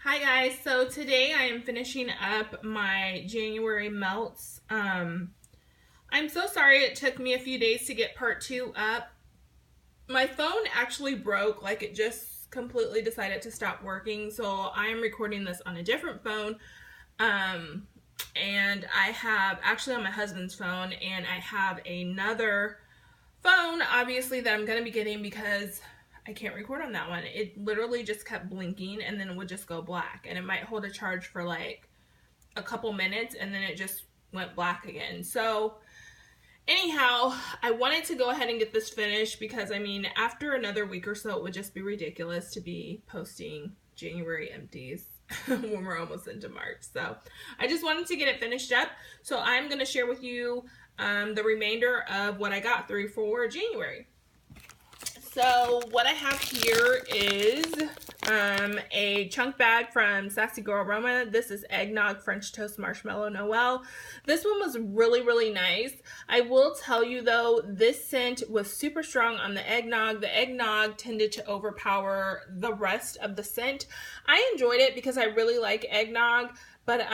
Hi guys, so today I am finishing up my January melts. I'm so sorry it took me a few days to get part 2 up. My phone actually broke, like it just completely decided to stop working, so I am recording this on a different phone. Um, and I have actually on my husband's phone, and I have another phone, obviously, that I'm going to be getting because I can't record on that one. It literally just kept blinking and then it would just go black. And it might hold a charge for like a couple minutes and then it just went black again. So, anyhow, I wanted to go ahead and get this finished because, I mean, after another week or so, it would just be ridiculous to be posting January empties when we're almost into March. So, I just wanted to get it finished up. So, I'm going to share with you the remainder of what I got through for January. So what I have here is a chunk bag from Sassy Girl Aroma. This is Eggnog French Toast Marshmallow Noel. This one was really, really nice. I will tell you though, this scent was super strong on the eggnog. The eggnog tended to overpower the rest of the scent. I enjoyed it because I really like eggnog, but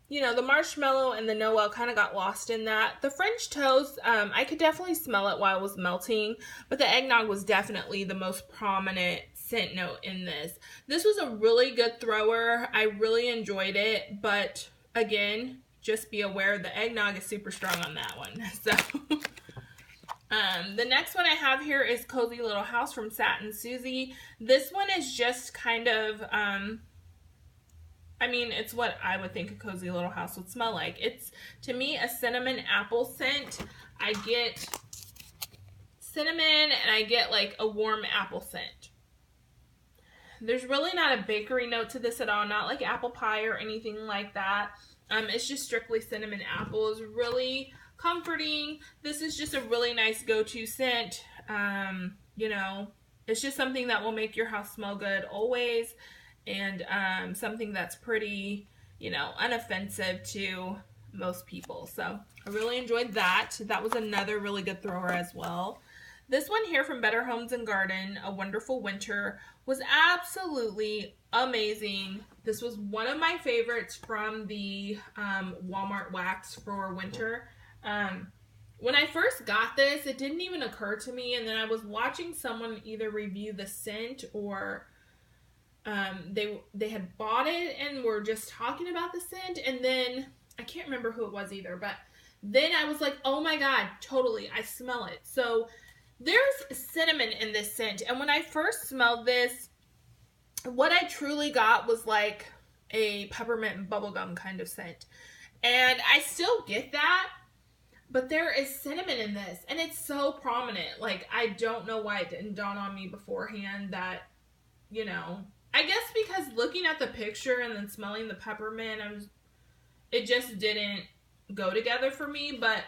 you know, the marshmallow and the Noel kind of got lost in that. The French toast, I could definitely smell it while it was melting, but the eggnog was definitely the most prominent scent note in this. This was a really good thrower. I really enjoyed it, but again, just be aware the eggnog is super strong on that one. So, the next one I have here is Cozy Little House from Satin Susie. This one is just kind of, I mean, it's what I would think a cozy little house would smell like. It's, to me, a cinnamon apple scent. I get cinnamon and I get like a warm apple scent. There's really not a bakery note to this at all, not like apple pie or anything like that. It's just strictly cinnamon apple. It's really comforting. This is just a really nice go-to scent. You know, it's just something that will make your house smell good always. And something that's pretty, you know, unoffensive to most people. So I really enjoyed that. That was another really good thrower as well. This one here from Better Homes and Garden, A Wonderful Winter, was absolutely amazing. This was one of my favorites from the Walmart wax for winter. When I first got this, it didn't even occur to me, and then I was watching someone either review the scent or they had bought it and were just talking about the scent, and then I can't remember who it was either, but then I was like, oh my god, totally, I smell it. So there's cinnamon in this scent, and when I first smelled this, what I truly got was like a peppermint bubblegum kind of scent, and I still get that, but there is cinnamon in this, and it's so prominent. Like, I don't know why it didn't dawn on me beforehand that, you know, I guess because looking at the picture and then smelling the peppermint, it just didn't go together for me, but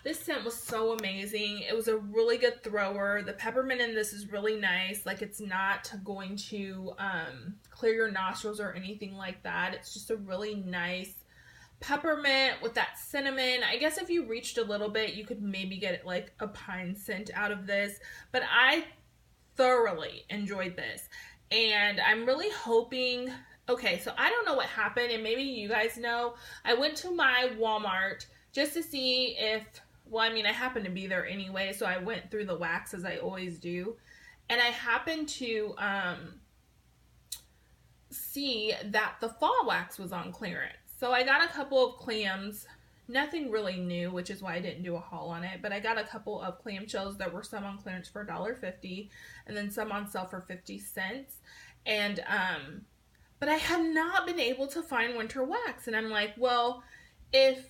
this scent was so amazing. It was a really good thrower. The peppermint in this is really nice. Like, it's not going to clear your nostrils or anything like that. It's just a really nice peppermint with that cinnamon. I guess if you reached a little bit, you could maybe get like a pine scent out of this, but I thoroughly enjoyed this. And I'm really hoping, okay, so I don't know what happened, and maybe you guys know. I went to my Walmart just to see if, well, I mean, I happened to be there anyway, so I went through the wax as I always do. And I happened to see that the fall wax was on clearance. So I got a couple of clams, nothing really new, which is why I didn't do a haul on it, but I got a couple of clamshells that were some on clearance for $1.50 and then some on sale for 50 cents. And but I have not been able to find winter wax, and I'm like, well, if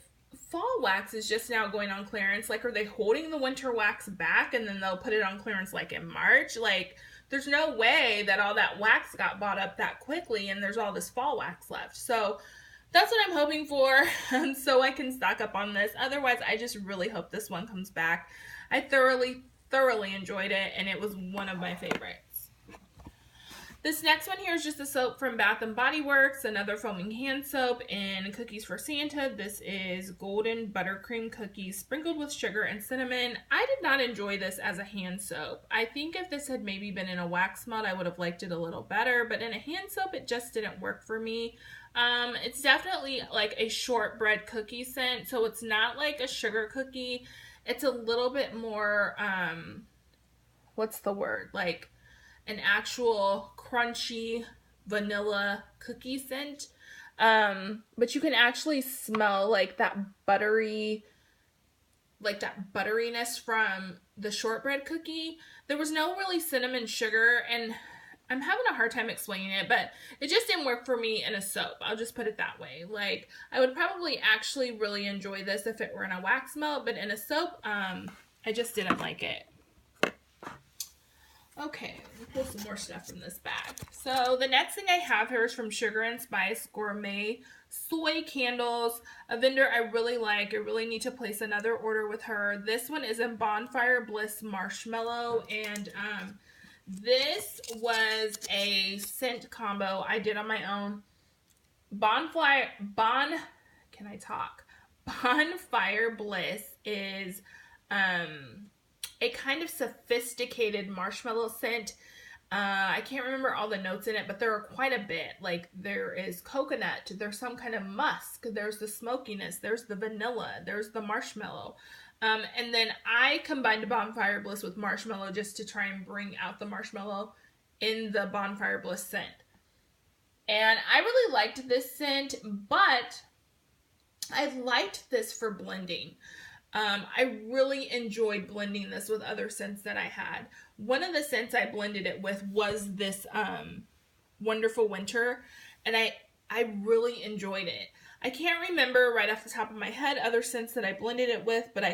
fall wax is just now going on clearance, like, are they holding the winter wax back and then they'll put it on clearance like in March? Like, there's no way that all that wax got bought up that quickly and there's all this fall wax left. So that's what I'm hoping for, so I can stock up on this. Otherwise, I just really hope this one comes back. I thoroughly enjoyed it, and it was one of my favorites. This next one here is just a soap from Bath & Body Works, another foaming hand soap in Cookies for Santa. This is golden buttercream cookies sprinkled with sugar and cinnamon. I did not enjoy this as a hand soap. I think if this had maybe been in a wax melt, I would have liked it a little better, but in a hand soap, it just didn't work for me. It's definitely like a shortbread cookie scent, so it's not like a sugar cookie. It's a little bit more, what's the word? Like an actual crunchy vanilla cookie scent. But you can actually smell like that buttery, like that butteriness from the shortbread cookie. There was no really cinnamon sugar, and I'm having a hard time explaining it, but it just didn't work for me in a soap. I'll just put it that way. Like, I would probably actually really enjoy this if it were in a wax melt, but in a soap, I just didn't like it. Okay, we'll pull some more stuff from this bag. So the next thing I have here is from Sugar and Spice Gourmet Soy Candles, a vendor I really like. I really need to place another order with her. This one is in Bonfire Bliss Marshmallow, and this was a scent combo I did on my own. Bonfire Bliss is a kind of sophisticated marshmallow scent. I can't remember all the notes in it, but there are quite a bit. Like, there is coconut, there's some kind of musk, there's the smokiness, there's the vanilla, there's the marshmallow. And then I combined Bonfire Bliss with marshmallow just to try and bring out the marshmallow in the Bonfire Bliss scent. And I really liked this scent, but I liked this for blending. I really enjoyed blending this with other scents that I had. One of the scents I blended it with was this Wonderful Winter, and I really enjoyed it. I can't remember right off the top of my head other scents that I blended it with, but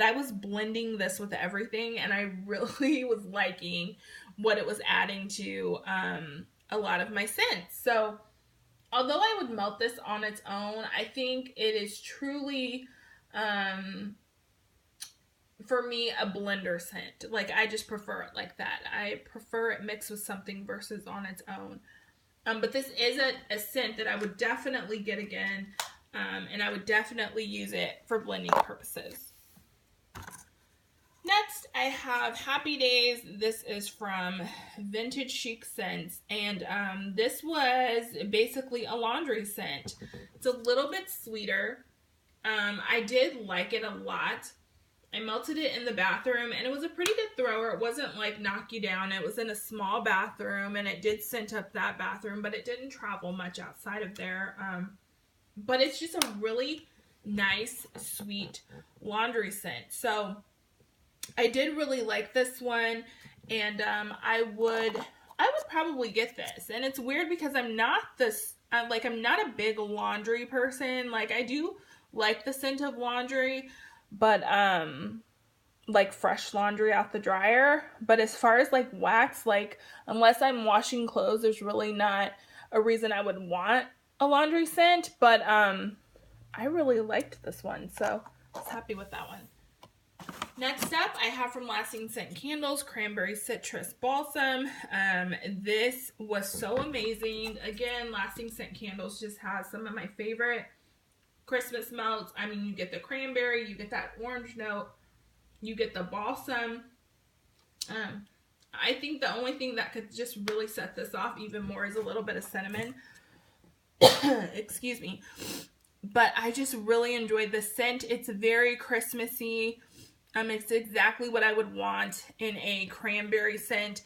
I was blending this with everything, and I really was liking what it was adding to a lot of my scents. So although I would melt this on its own, I think it is truly for me a blender scent. Like, I just prefer it like that. I prefer it mixed with something versus on its own. But this is a scent that I would definitely get again, and I would definitely use it for blending purposes. Next, I have Happy Days. This is from Vintage Chic Scents, and this was basically a laundry scent. It's a little bit sweeter. I did like it a lot. I melted it in the bathroom, and it was a pretty good thrower. It wasn't like knock you down. It was in a small bathroom, and it did scent up that bathroom, but it didn't travel much outside of there. But it's just a really nice, sweet laundry scent. So I did really like this one, and I would probably get this. And it's weird because I'm not a big laundry person. Like, I do like the scent of laundry, but like fresh laundry out the dryer. But as far as like wax, like, unless I'm washing clothes, there's really not a reason I would want a laundry scent. But I really liked this one, so I was happy with that one. Next up, I have from Lasting Scent Candles, Cranberry Citrus Balsam. This was so amazing. Again, Lasting Scent Candles just has some of my favorite Christmas melts. I mean, you get the cranberry, you get that orange note, you get the balsam. I think the only thing that could just really set this off even more is a little bit of cinnamon. Excuse me. But I just really enjoyed the scent. It's very Christmassy. It's exactly what I would want in a cranberry scent.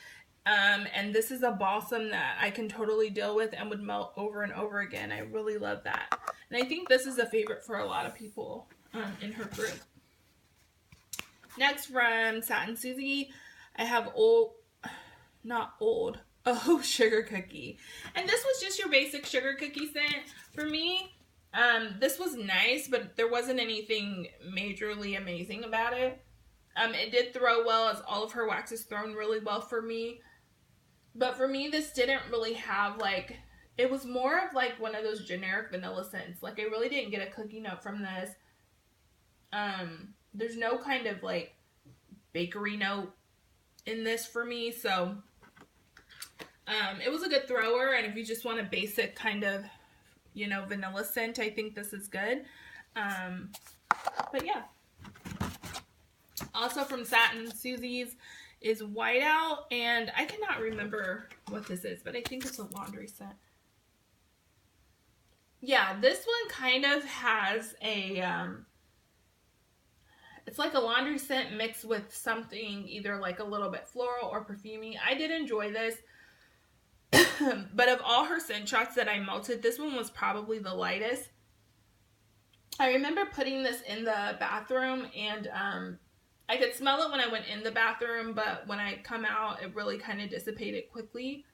And this is a balsam that I can totally deal with and would melt over and over again. I really love that. And I think this is a favorite for a lot of people in her group. Next, from Satin Susie, I have Sugar Cookie. And this was just your basic sugar cookie scent. For me, this was nice, but there wasn't anything majorly amazing about it. It did throw well, as all of her waxes thrown really well for me. But for me, this didn't really have, like, it was more of like one of those generic vanilla scents. Like, I really didn't get a cookie note from this. There's no kind of like bakery note in this for me, so It was a good thrower, and if you just want a basic kind of, you know, vanilla scent, I think this is good. But yeah. Also from Satin Susie's is Whiteout, and I cannot remember what this is, but I think it's a laundry scent. Yeah, this one kind of has a, it's like a laundry scent mixed with something either like a little bit floral or perfumey. I did enjoy this. But of all her scent shots that I melted, this one was probably the lightest. I remember putting this in the bathroom, and I could smell it when I went in the bathroom, but when I come out, it really kind of dissipated quickly.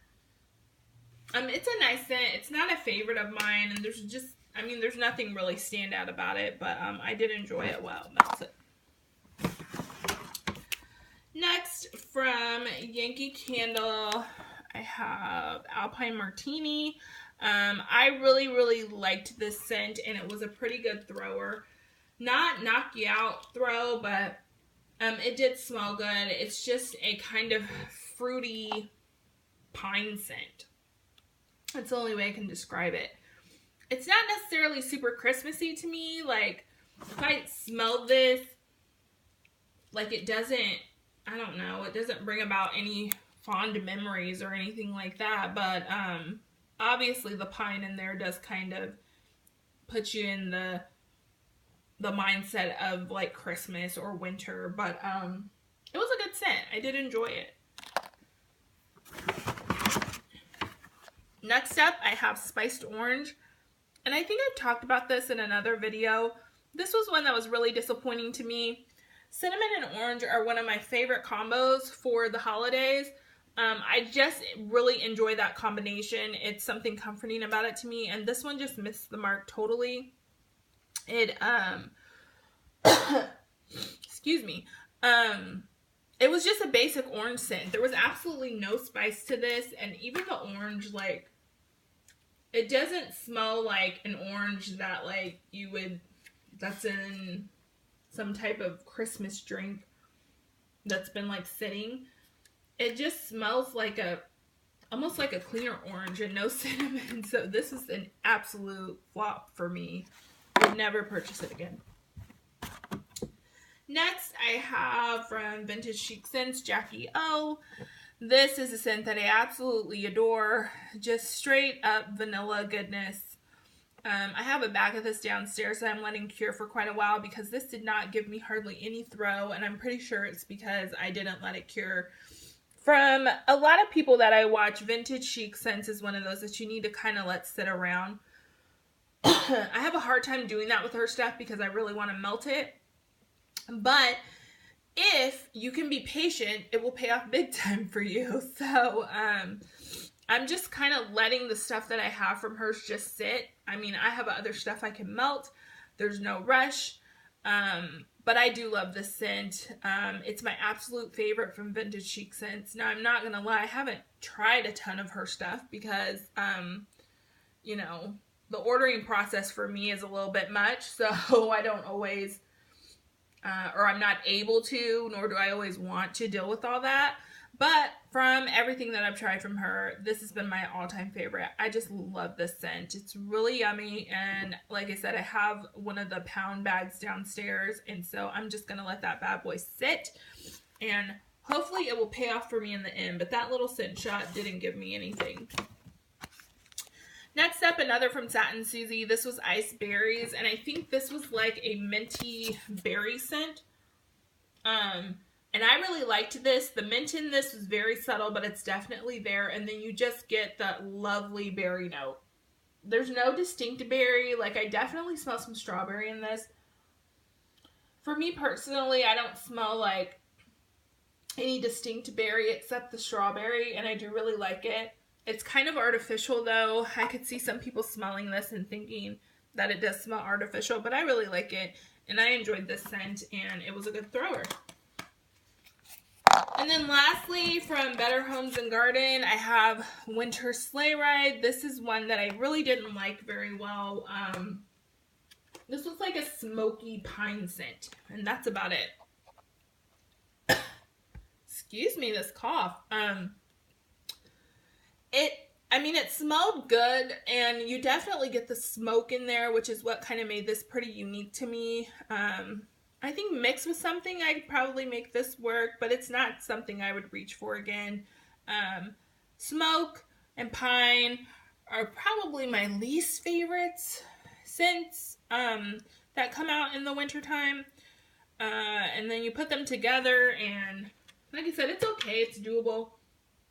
It's a nice scent. It's not a favorite of mine, and there's just, I mean, there's nothing really stand out about it, but I did enjoy it well. That's it. Next, from Yankee Candle, I have Alpine Martini. I really liked this scent, and it was a pretty good thrower. Not knock you out throw, but it did smell good. It's just a kind of fruity pine scent. That's the only way I can describe it. It's not necessarily super Christmassy to me. Like, if I smell this, like, it doesn't, I don't know, it doesn't bring about any fond memories or anything like that. But obviously the pine in there does kind of put you in the mindset of like Christmas or winter. But it was a good scent. I did enjoy it. Next up, I have Spiced Orange. And I think I've talked about this in another video. This was one that was really disappointing to me. Cinnamon and orange are one of my favorite combos for the holidays. I just really enjoy that combination. It's something comforting about it to me. And this one just missed the mark totally. It, excuse me. It was just a basic orange scent. There was absolutely no spice to this. And even the orange, like, it doesn't smell like an orange that, like, you would, that's in some type of Christmas drink that's been, like, sitting. It just smells like a, almost like a cleaner orange and no cinnamon. So this is an absolute flop for me. Would never purchase it again. Next, I have from Vintage Chic Scents, Jackie O. This is a scent that I absolutely adore. Just straight up vanilla goodness. I have a bag of this downstairs that I'm letting cure for quite a while because this did not give me hardly any throw, and I'm pretty sure it's because I didn't let it cure. From a lot of people that I watch, Vintage Chic Scents is one of those that you need to kind of let sit around. I have a hard time doing that with her stuff because I really want to melt it. But if you can be patient, it will pay off big time for you. So I'm just kind of letting the stuff that I have from hers just sit. I mean, I have other stuff I can melt. There's no rush. But I do love this scent. It's my absolute favorite from Vintage Chic Scents. Now, I'm not going to lie. I haven't tried a ton of her stuff because, you know, the ordering process for me is a little bit much. So I don't always, or I'm not able to, nor do I always want to deal with all that. But from everything that I've tried from her, this has been my all-time favorite. I just love this scent. It's really yummy. And like I said, I have one of the pound bags downstairs. And so I'm just going to let that bad boy sit. And hopefully it will pay off for me in the end. But that little scent shot didn't give me anything. Next up, another from Satin Susie. This was Ice Berries. And I think this was like a minty berry scent. And I really liked this. The mint in this was very subtle, but it's definitely there. And then you just get that lovely berry note. There's no distinct berry. Like, I definitely smell some strawberry in this. For me personally, I don't smell like any distinct berry except the strawberry. And I do really like it. It's kind of artificial, though. I could see some people smelling this and thinking that it does smell artificial. But I really like it. And I enjoyed this scent. And it was a good thrower. And then lastly, from Better Homes and Garden, I have Winter Sleigh Ride. This is one that I really didn't like very well. This was like a smoky pine scent, and that's about it. Excuse me, this cough. I mean, it smelled good, and you definitely get the smoke in there, which is what kind of made this pretty unique to me. I think mixed with something, I could probably make this work, but it's not something I would reach for again. Um, Smoke and pine are probably my least favorites scents that come out in the wintertime. And then you put them together, and like I said, it's okay, it's doable.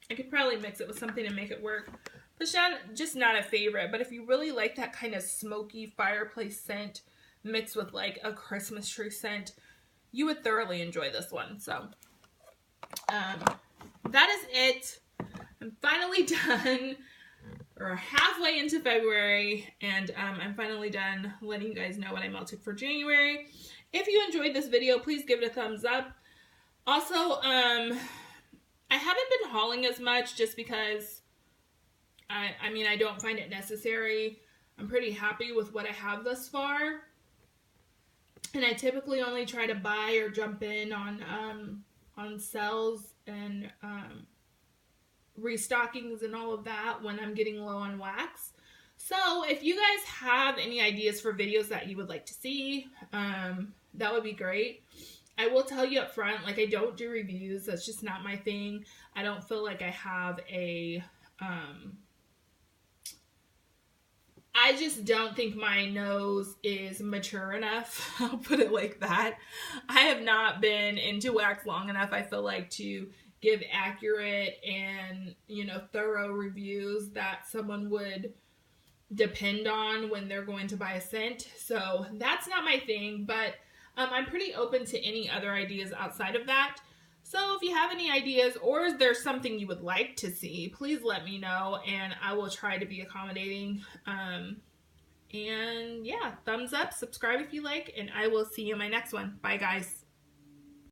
I could probably mix it with something and make it work. But it's just not a favorite. But if you really like that kind of smoky fireplace scent mixed with like a Christmas tree scent, you would thoroughly enjoy this one. So that is it. I'm finally done. We're halfway into February, and I'm finally done letting you guys know what I melted for January. If you enjoyed this video, please give it a thumbs up. Also, I haven't been hauling as much just because I mean, I don't find it necessary. I'm pretty happy with what I have thus far. And I typically only try to buy or jump in on sales and restockings and all of that when I'm getting low on wax. So if you guys have any ideas for videos that you would like to see, that would be great. I will tell you up front, like, I don't do reviews. That's just not my thing. I don't feel like I have a, I just don't think my nose is mature enough. I'll put it like that. I have not been into wax long enough, I feel like, to give accurate and, you know, thorough reviews that someone would depend on when they're going to buy a scent. So that's not my thing, but I'm pretty open to any other ideas outside of that. So if you have any ideas, or is there something you would like to see, please let me know, and I will try to be accommodating. And yeah, thumbs up, subscribe if you like, and I will see you in my next one. Bye, guys.